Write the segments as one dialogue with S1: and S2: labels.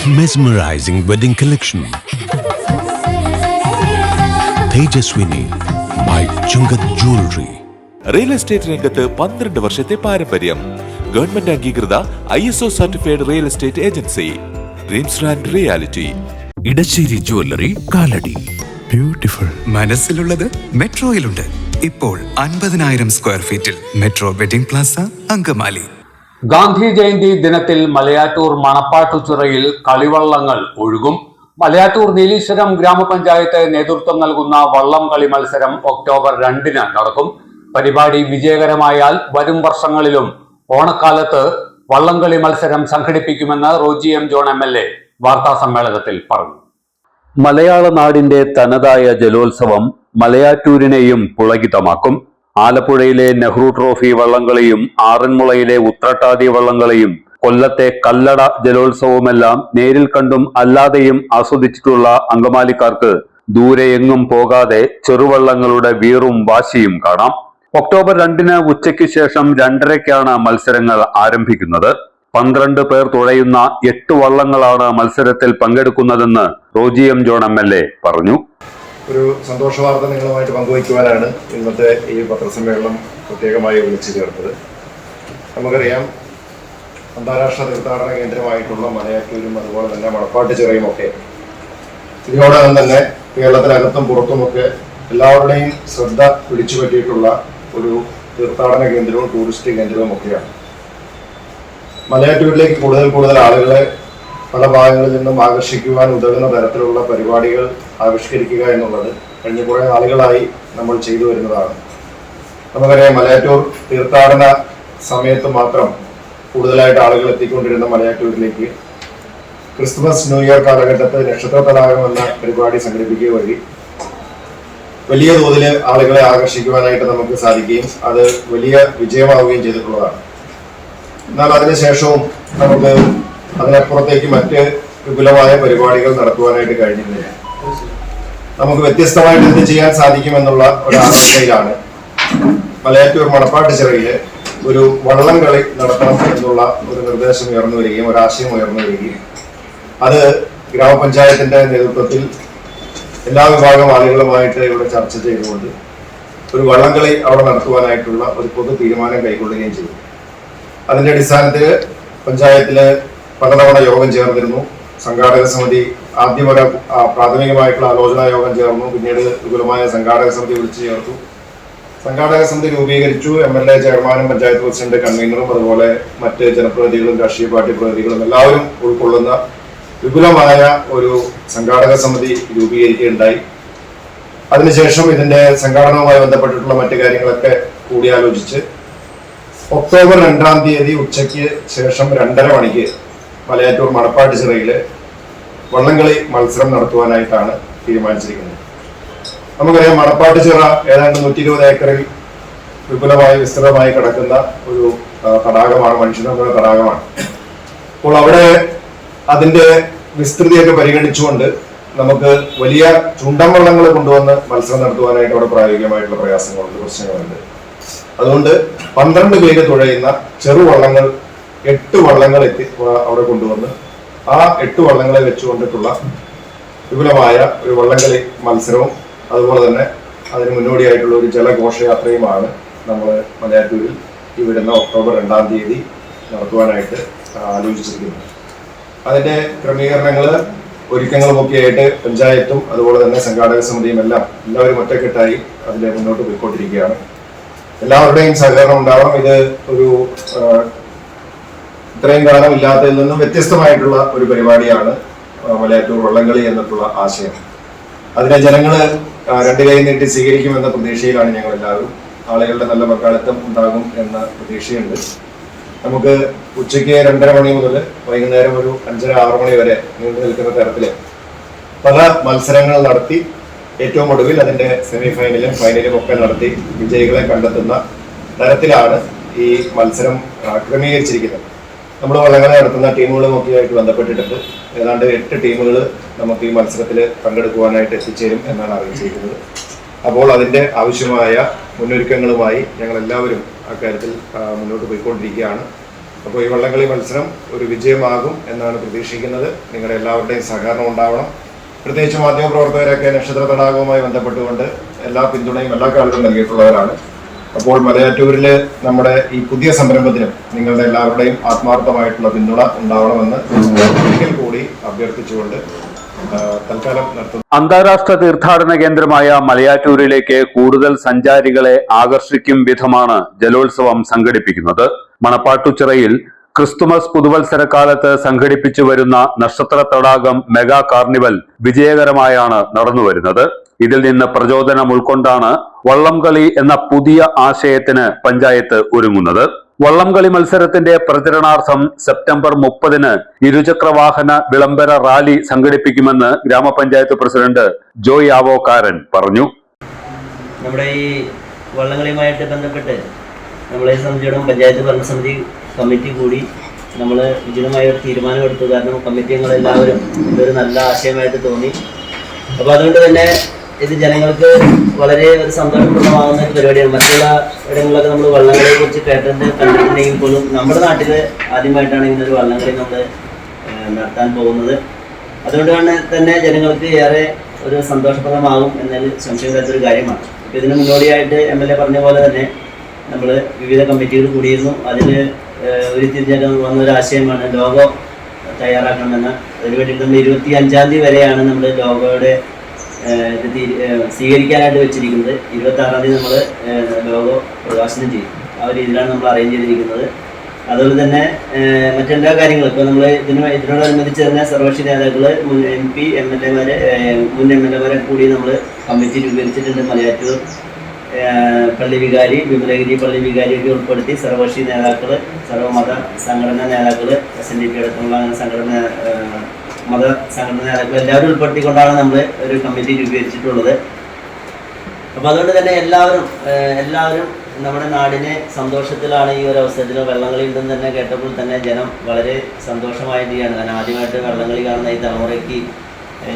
S1: Mesmerizing wedding collection. Tejaswini by Chungat Jewelry.
S2: Real estate രംഗത്ത് 12 വർഷത്തെ പാരമ്പര്യം. ഗവൺമെന്റ് അംഗീകൃത ISO certified real estate agency. Dreams and reality.
S3: Edassery jewellery, Kalady.
S4: Beautiful.
S3: മനസ്സിലുള്ളത് മെട്രോയിലുണ്ട്. ഇപ്പോൾ 50,000 സ്ക്വയർ ഫീറ്റിൽ metro wedding plaza, Angamaly.
S5: Gandhi Jayanti ദിനത്തിൽ മലയാറ്റൂർ മണപ്പാട്ടുചിറയിൽ കളിവള്ളങ്ങൾ ഒഴുകും. മലയാറ്റൂർ നീലീശ്വരം ഗ്രാമപഞ്ചായത്ത് നേതൃത്വം നൽകുന്ന വള്ളം കളി മത്സരം ഒക്ടോബർ 2 നടക്കും. പരിപാടി വിജയകരമായാൽ വരും വർഷങ്ങളിലും ഓണക്കാലത്ത് വള്ളംകളി മത്സരം സംഘടിപ്പിക്കുമെന്ന് റോജി എം ജോൺ MLA വാർത്താ സമ്മേളനത്തിൽ പറഞ്ഞു. മലയാള നാടിന്റെ തനതായ ജലോത്സവം മലയാറ്റൂരിനെയും പുളകിതമാക്കും. ആലപ്പുഴയിലെ നെഹ്റു ട്രോഫി വള്ളംകളിയും ആറന്മുളയിലെ ഉത്രട്ടാതി വള്ളംകളിയും കൊല്ലത്തെ കല്ലട ജലോത്സവവുമെല്ലാം നേരിൽ കണ്ടും അല്ലാതെയും ആസ്വദിച്ചിട്ടുള്ള അങ്കമാലിക്കാർക്ക് ദൂരെ എങ്ങും പോകാതെ ചെറുവള്ളങ്ങളുടെ വീറും വാശിയും കാണാം. ഒക്ടോബർ 2 ഉച്ചയ്ക്ക് ശേഷം 2:30-ക്കാണ് മത്സരങ്ങൾ ആരംഭിക്കുന്നത്. 12 പേർ തുഴയുന്ന 8 വള്ളങ്ങളാണ് മത്സരത്തിൽ പങ്കെടുക്കുന്നതെന്ന് റോജി എം ജോൺ MLA പറഞ്ഞു.
S6: ഒരു സന്തോഷ വാർത്ത നിങ്ങളുമായിട്ട് പങ്കുവയ്ക്കുവാനാണ് ഇന്നത്തെ ഈ പത്രസമ്മേളനം പ്രത്യേകമായി വിളിച്ചു ചേർത്തത്. നമുക്കറിയാം, അന്താരാഷ്ട്ര തീർത്ഥാടന കേന്ദ്രമായിട്ടുള്ള മലയാറ്റൂരും അതുപോലെ തന്നെ മണപ്പാട്ടുചിറയും ഒക്കെ ഇതിനോടകം തന്നെ കേരളത്തിനകത്തും പുറത്തുമൊക്കെ എല്ലാവരുടെയും ശ്രദ്ധ പിടിച്ചു പറ്റിയിട്ടുള്ള ഒരു തീർത്ഥാടന കേന്ദ്രവും ടൂറിസ്റ്റ് കേന്ദ്രവും ഒക്കെയാണ്. മലയാറ്റൂരിലേക്ക് കൂടുതൽ ആളുകളെ പല ഭാഗങ്ങളിൽ നിന്നും ആകർഷിക്കുവാൻ ഉതകുന്ന തരത്തിലുള്ള പരിപാടികൾ ആവിഷ്കരിക്കുക എന്നുള്ളത് കഴിഞ്ഞ കുറേ നാളുകളായി നമ്മൾ ചെയ്തു വരുന്നതാണ്. നമുക്കറിയാം, മലയാറ്റൂർ തീർത്ഥാടന സമയത്ത് മാത്രം കൂടുതലായിട്ട് ആളുകൾ എത്തിക്കൊണ്ടിരുന്ന മലയാറ്റൂരിലേക്ക് ക്രിസ്മസ് ന്യൂ ഇയർ കാലഘട്ടത്തിൽ നക്ഷത്ര തടാകം എന്ന പരിപാടി സംഘടിപ്പിക്കുക വഴി വലിയ തോതിൽ ആളുകളെ ആകർഷിക്കുവാനായിട്ട് നമുക്ക് സാധിക്കുകയും അത് വലിയ വിജയമാവുകയും ചെയ്തിട്ടുള്ളതാണ്. എന്നാൽ അതിനുശേഷവും നമുക്ക് അതിനപ്പുറത്തേക്ക് മറ്റ് വിപുലമായ പരിപാടികൾ നടത്തുവാനായിട്ട് കഴിഞ്ഞിരുന്നില്ല. നമുക്ക് വ്യത്യസ്തമായിട്ട് എന്ത് ചെയ്യാൻ സാധിക്കുമെന്നുള്ള ഒരു ആശങ്കയിലാണ് മലയാറ്റൂർ മണപ്പാട്ടുചിറയില് ഒരു വള്ളം കളി നടത്തണം എന്നുള്ള ഒരു നിർദ്ദേശം ഉയർന്നു വരികയും ഒരാശയം ഉയർന്നു വരികയും അത് ഗ്രാമപഞ്ചായത്തിന്റെ നേതൃത്വത്തിൽ എല്ലാ വിഭാഗം ആളുകളുമായിട്ട് ഇവിടെ ചർച്ച ചെയ്തുകൊണ്ട് ഒരു വള്ളംകളി അവിടെ നടത്തുവാനായിട്ടുള്ള ഒരു പൊതു തീരുമാനം കൈക്കൊള്ളുകയും ചെയ്തു. അതിന്റെ അടിസ്ഥാനത്തിൽ പഞ്ചായത്തില് പലതവണ യോഗം ചേർന്നിരുന്നു. സംഘാടക സമിതി ആദ്യം ഒരു പ്രാഥമികമായിട്ടുള്ള ആലോചനാ യോഗം ചേർന്നു. പിന്നീട് വിപുലമായ സംഘാടക സമിതി വിളിച്ചു ചേർത്തു. സംഘാടക സമിതി രൂപീകരിച്ചു. MLA ചെയർമാനും പഞ്ചായത്ത് പ്രസിഡന്റ് കൺവീനറും അതുപോലെ മറ്റ് ജനപ്രതിനിധികളും രാഷ്ട്രീയ പാർട്ടി പ്രതിനിധികളും എല്ലാവരും ഉൾക്കൊള്ളുന്ന വിപുലമായ ഒരു സംഘാടക സമിതി രൂപീകരിക്കുകയുണ്ടായി. അതിനുശേഷം ഇതിന്റെ സംഘാടനവുമായി ബന്ധപ്പെട്ടിട്ടുള്ള മറ്റു കാര്യങ്ങളൊക്കെ കൂടിയാലോചിച്ച് ഒക്ടോബർ 2 ഉച്ചയ്ക്ക് ശേഷം 2:30 മണിക്ക് മലയാറ്റൂർ മണപ്പാട്ടുചിറയില് വള്ളംകളി മത്സരം നടത്തുവാനായിട്ടാണ് തീരുമാനിച്ചിരിക്കുന്നത്. നമുക്കറിയാം, മണപ്പാട്ടുചിറ ഏതാണ്ട് 120 ഏക്കറിൽ വിപുലമായി വിസ്തൃതമായി കിടക്കുന്ന ഒരു തടാകമാണ്, മനുഷ്യനിർമ്മിത തടാകമാണ്. അപ്പോൾ അവിടെ അതിന്റെ വിസ്തൃതിയൊക്കെ പരിഗണിച്ചുകൊണ്ട് നമുക്ക് വലിയ ചുണ്ടൻ വള്ളങ്ങൾ കൊണ്ടുവന്ന് മത്സരം നടത്തുവാനായിട്ട് അവിടെ പ്രായോഗികമായിട്ടുള്ള പ്രയാസങ്ങളുണ്ട്, പ്രശ്നങ്ങളുണ്ട്. അതുകൊണ്ട് 12 പേര് തുഴയുന്ന ചെറുവള്ളങ്ങൾ 8 വള്ളങ്ങൾ അവിടെ കൊണ്ടുവന്ന് ആ 8 വള്ളങ്ങളെ വെച്ചുകൊണ്ടിട്ടുള്ള വിപുലമായ ഒരു വള്ളംകളി മത്സരവും അതുപോലെ തന്നെ അതിന് മുന്നോടിയായിട്ടുള്ള ഒരു ജലഘോഷയാത്രയുമാണ് നമ്മൾ മലയാറ്റൂരിൽ ഈ വരുന്ന ഒക്ടോബർ 2 നടത്തുവാനായിട്ട് ആലോചിച്ചിരിക്കുന്നത്. അതിന്റെ ക്രമീകരണങ്ങൾ ഒരുക്കങ്ങളുമൊക്കെ ആയിട്ട് പഞ്ചായത്തും അതുപോലെ തന്നെ സംഘാടക സമിതിയും എല്ലാവരും ഒറ്റക്കെട്ടായി അതിലെ മുന്നോട്ട് പോയിക്കൊണ്ടിരിക്കുകയാണ്. എല്ലാവരുടെയും സഹകരണം ഉണ്ടാവണം. ഇത് ഒരു ഇത്രയും കാലം ഇല്ലാത്തതിൽ നിന്നും വ്യത്യസ്തമായിട്ടുള്ള ഒരു പരിപാടിയാണ് മലയാറ്റൂർ വള്ളംകളി എന്നിട്ടുള്ള ആശയം. അതിനെ ജനങ്ങൾ 2 കൈ നീട്ടി സ്വീകരിക്കുമെന്ന പ്രതീക്ഷയിലാണ് ഞങ്ങൾ എല്ലാവരും. ആളുകളുടെ നല്ല പങ്കാളിത്തം ഉണ്ടാകും എന്ന പ്രതീക്ഷയുണ്ട്. നമുക്ക് ഉച്ചയ്ക്ക് 2:30 മണി മുതൽ വൈകുന്നേരം ഒരു 5:30-6 മണി വരെ നീണ്ടു നിൽക്കുന്ന തരത്തില് പല മത്സരങ്ങൾ നടത്തി ഏറ്റവും ഒടുവിൽ അതിന്റെ സെമി ഫൈനലും ഫൈനലും ഒക്കെ നടത്തി വിജയികളെ കണ്ടെത്തുന്ന തരത്തിലാണ് ഈ മത്സരം ക്രമീകരിച്ചിരിക്കുന്നത്. നമ്മൾ വള്ളങ്ങളെ നടത്തുന്ന ടീമുകളുമൊക്കെ ആയിട്ട് ബന്ധപ്പെട്ടിട്ടുണ്ട്. ഏതാണ്ട് 8 ടീമുകൾ നമുക്ക് ഈ മത്സരത്തിൽ പങ്കെടുക്കുവാനായിട്ട് എത്തിച്ചേരും എന്നാണ് അറിയിച്ചിരിക്കുന്നത്. അപ്പോൾ അതിന്റെ ആവശ്യമായ മുന്നൊരുക്കങ്ങളുമായി ഞങ്ങൾ എല്ലാവരും അക്കാര്യത്തിൽ മുന്നോട്ട് പോയിക്കൊണ്ടിരിക്കുകയാണ്. അപ്പോൾ ഈ വള്ളംകളി മത്സരം ഒരു വിജയമാകും എന്നാണ് പ്രതീക്ഷിക്കുന്നത്. നിങ്ങളുടെ എല്ലാവരുടെയും സഹകരണം ഉണ്ടാവണം. പ്രത്യേകിച്ച് മാധ്യമപ്രവർത്തകരൊക്കെ നക്ഷത്ര തടാകവുമായി ബന്ധപ്പെട്ടുകൊണ്ട് എല്ലാ പിന്തുണയും എല്ലാ കാലത്തും നൽകിയിട്ടുള്ളവരാണ്. അപ്പോൾ മലയാറ്റൂരിൽ നമ്മുടെ ഈ പുതിയ സംരംഭത്തിനും നിങ്ങളുടെ എല്ലാവരുടെയും ആത്മാർത്ഥമായിട്ടുള്ള പിന്തുണ ഉണ്ടാവണമെന്ന് ഒരിക്കൽ കൂടി അഭ്യർത്ഥിച്ചുകൊണ്ട് തൽക്കാലം നിർത്തുന്നു.
S5: അന്താരാഷ്ട്ര തീർത്ഥാടന കേന്ദ്രമായ മലയാറ്റൂരിലേക്ക് കൂടുതൽ സഞ്ചാരികളെ ആകർഷിക്കും വിധമാണ് ജലോത്സവം സംഘടിപ്പിക്കുന്നത്. മണപ്പാട്ടുച്ചിറയിൽ ക്രിസ്തുമസ് പുതുവത്സരക്കാലത്ത് സംഘടിപ്പിച്ചു വരുന്ന നക്ഷത്ര തടാകം മെഗാ കാർണിവൽ വിജയകരമായാണ് നടന്നുവരുന്നത്. ഇതിൽ നിന്ന് പ്രചോദനം ഉൾക്കൊണ്ടാണ് വള്ളംകളി എന്ന പുതിയ ആശയത്തിന് പഞ്ചായത്ത് ഒരുങ്ങുന്നത്. വള്ളംകളി മത്സരത്തിന്റെ പ്രചരണാർത്ഥം സെപ്റ്റംബർ 30-ന് ഇരുചക്രവാഹന വിളംബര റാലി സംഘടിപ്പിക്കുമെന്ന് ഗ്രാമപഞ്ചായത്ത് പ്രസിഡന്റ് ജോയ് ആവോക്കാരൻ പറഞ്ഞു.
S4: നമ്മുടെ ഈ വള്ളംകളിയുമായിട്ട് ബന്ധപ്പെട്ട് നമ്മളെ സംബന്ധിച്ചിടത്തോളം പഞ്ചായത്ത് ഭരണസമിതി കമ്മിറ്റി കൂടി നമ്മൾ ഉചിതമായ ഒരു തീരുമാനമെടുത്തു. കാരണം കമ്മിറ്റി അംഗങ്ങളെല്ലാവരും ഇതൊരു നല്ല ആശയമായിട്ട് തോന്നി. അപ്പോൾ അതുകൊണ്ട് തന്നെ ഇത് ജനങ്ങൾക്ക് വളരെ ഒരു സന്തോഷപ്രദമാകുന്ന ഒരു പരിപാടിയാണ്. മറ്റുള്ള ഇടങ്ങളിലൊക്കെ നമ്മൾ വള്ളംകളിയെ കുറിച്ച് കണ്ടിട്ടുണ്ടെങ്കിൽ പോലും നമ്മുടെ നാട്ടിൽ ആദ്യമായിട്ടാണ് ഇങ്ങനൊരു വള്ളംകളി നമ്മൾ നടത്താൻ പോകുന്നത്. അതുകൊണ്ട് തന്നെ ജനങ്ങൾക്ക് ഏറെ ഒരു സന്തോഷപ്രദമാകും എന്നതിൽ സംശയമില്ലാത്തൊരു കാര്യമാണ്. അപ്പോൾ ഇതിന് മുന്നോടിയായിട്ട് MLA പറഞ്ഞ പോലെ തന്നെ നമ്മൾ വിവിധ കമ്മിറ്റികൾ കൂടിയിരുന്നു. അതിന് ഉരുത്തിരിഞ്ഞ വന്നൊരു ആശയമാണ് ലോഗോ തയ്യാറാക്കണമെന്ന്. അതിന് വേണ്ടിയിട്ട് നമ്മൾ 25-ാം തീയതി വരെയാണ് നമ്മൾ ലോഗോയുടെ സ്വീകരിക്കാനായിട്ട് വെച്ചിരിക്കുന്നത്. 26-ാം തീയതി നമ്മൾ ലോഗോ പ്രകാശനം ചെയ്യും. ആ ഒരു രീതിയിലാണ് നമ്മൾ അറേഞ്ച് ചെയ്തിരിക്കുന്നത്. അതുപോലെ തന്നെ മറ്റെല്ലാ കാര്യങ്ങളും ഇപ്പോൾ നമ്മൾ ഇതിനോടനുബന്ധിച്ച് തന്നെ സർവകക്ഷി നേതാക്കൾ, മുൻ MP, മുൻ MLA കൂടി നമ്മൾ കമ്മിറ്റി രൂപീകരിച്ചിട്ടുണ്ട്. മലയാറ്റൂർ പള്ളി വികാരി, വിമലഗിരി പള്ളി വികാരിയൊക്കെ ഉൾപ്പെടുത്തി സർവകക്ഷി നേതാക്കൾ, സർവ്വമത സംഘടനാ നേതാക്കൾ, SNDP അടക്കമുള്ള മത സംഘടനാ നേതാക്കൾ എല്ലാവരും ഉൾപ്പെടുത്തിക്കൊണ്ടാണ് നമ്മൾ ഒരു കമ്മിറ്റി രൂപീകരിച്ചിട്ടുള്ളത്. അപ്പോൾ അതുകൊണ്ട് തന്നെ എല്ലാവരും നമ്മുടെ നാടിനെ സന്തോഷത്തിലാണ്. ഈ ഒരു അവസരത്തിൽ വള്ളംകളി ഉണ്ടെന്ന് തന്നെ കേട്ടപ്പോൾ തന്നെ ജനം വളരെ സന്തോഷമായിരിക്കുകയാണ്. കാരണം ആദ്യമായിട്ട് വള്ളംകളി കാണുന്ന ഈ തലമുറയ്ക്ക്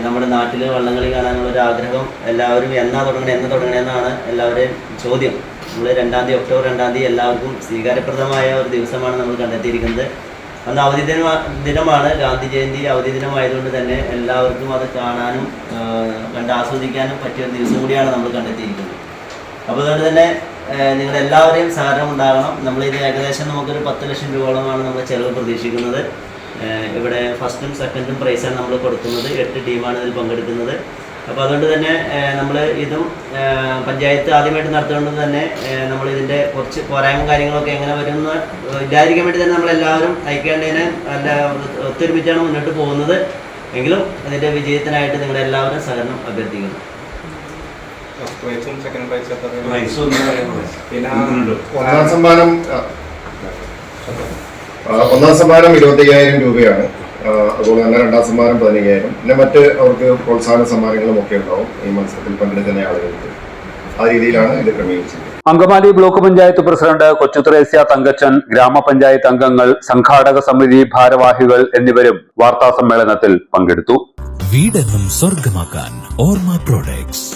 S4: നമ്മുടെ നാട്ടിൽ വള്ളംകളി കാണാനുള്ളൊരു ആഗ്രഹം എല്ലാവരും എന്നാ തുടങ്ങണമെന്നാണ് എല്ലാവരുടെയും ചോദ്യം. നമ്മൾ ഒക്ടോബർ 2-ാം തീയതി എല്ലാവർക്കും സ്വീകാര്യപ്രദമായ ഒരു ദിവസമാണ് നമ്മൾ കണ്ടെത്തിയിരിക്കുന്നത്. അന്ന് അവധി ദിനമാണ്, ഗാന്ധി ജയന്തി അവധി ദിനമായതുകൊണ്ട് തന്നെ എല്ലാവർക്കും അത് കാണാനും കണ്ട് ആസ്വദിക്കാനും പറ്റിയ ഒരു ദിവസം കൂടിയാണ് നമ്മൾ കണ്ടെത്തിയിരിക്കുന്നത്. അപ്പോൾ അതുകൊണ്ട് തന്നെ നിങ്ങളെല്ലാവരെയും സഹകരണം ഉണ്ടാകണം. നമ്മളിത് ഏകദേശം നമുക്കൊരു 10 ലക്ഷം രൂപയോളമാണ് നമ്മൾ ചിലവ് പ്രതീക്ഷിക്കുന്നത്. ഇവിടെ ഫസ്റ്റും സെക്കൻഡും പ്രൈസാണ് നമ്മൾ കൊടുക്കുന്നത്. 8 ടീമാണ് ഇതിൽ പങ്കെടുക്കുന്നത്. അപ്പോൾ അതുകൊണ്ട് തന്നെ നമ്മൾ ഇതും പഞ്ചായത്ത് ആദ്യമായിട്ട് നടത്തുകൊണ്ട് തന്നെ നമ്മളിതിൻ്റെ കുറച്ച് പോരായ്മ കാര്യങ്ങളൊക്കെ എങ്ങനെ വരുമെന്ന് ഇല്ലാതിരിക്കാൻ വേണ്ടി തന്നെ നമ്മളെല്ലാവരും ഐക്യകണ്ഠേന നല്ല ഒത്തൊരുമിച്ചാണ് മുന്നോട്ട് പോകുന്നത്. എങ്കിലും അതിൻ്റെ വിജയത്തിനായിട്ട് നിങ്ങളെല്ലാവരും സഹകരണം അഭ്യർത്ഥിക്കുന്നു.
S6: ഒന്നാം സമ്മാനം 25,000 രൂപയാണ്. അതുപോലെ തന്നെ രണ്ടാം സമ്മാനം 15,000. പിന്നെ മറ്റ് അവർക്ക് പ്രോത്സാഹന സമ്മാനങ്ങളും ഒക്കെ ഉണ്ടാവും ഈ മത്സരത്തിൽ പങ്കെടുക്കുന്ന ആളുകൾക്ക്. ആ രീതിയിലാണ് ഇത് ക്രമീകരിച്ചത്.
S5: അങ്കമാലി ബ്ലോക്ക് പഞ്ചായത്ത് പ്രസിഡന്റ് കൊച്ചുത്രേസ്യ തങ്കച്ചൻ, ഗ്രാമപഞ്ചായത്ത് അംഗങ്ങൾ, സംഘാടക സമിതി ഭാരവാഹികൾ എന്നിവരും വാർത്താ സമ്മേളനത്തിൽ പങ്കെടുത്തു.
S1: വീടെന്നും സ്വർഗമാക്കാൻ Orma products.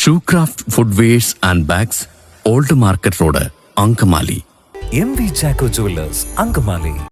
S1: Shoecraft footwears and bags, old market road, Angamaly.
S7: MV Jacko Jewelers, Angamali.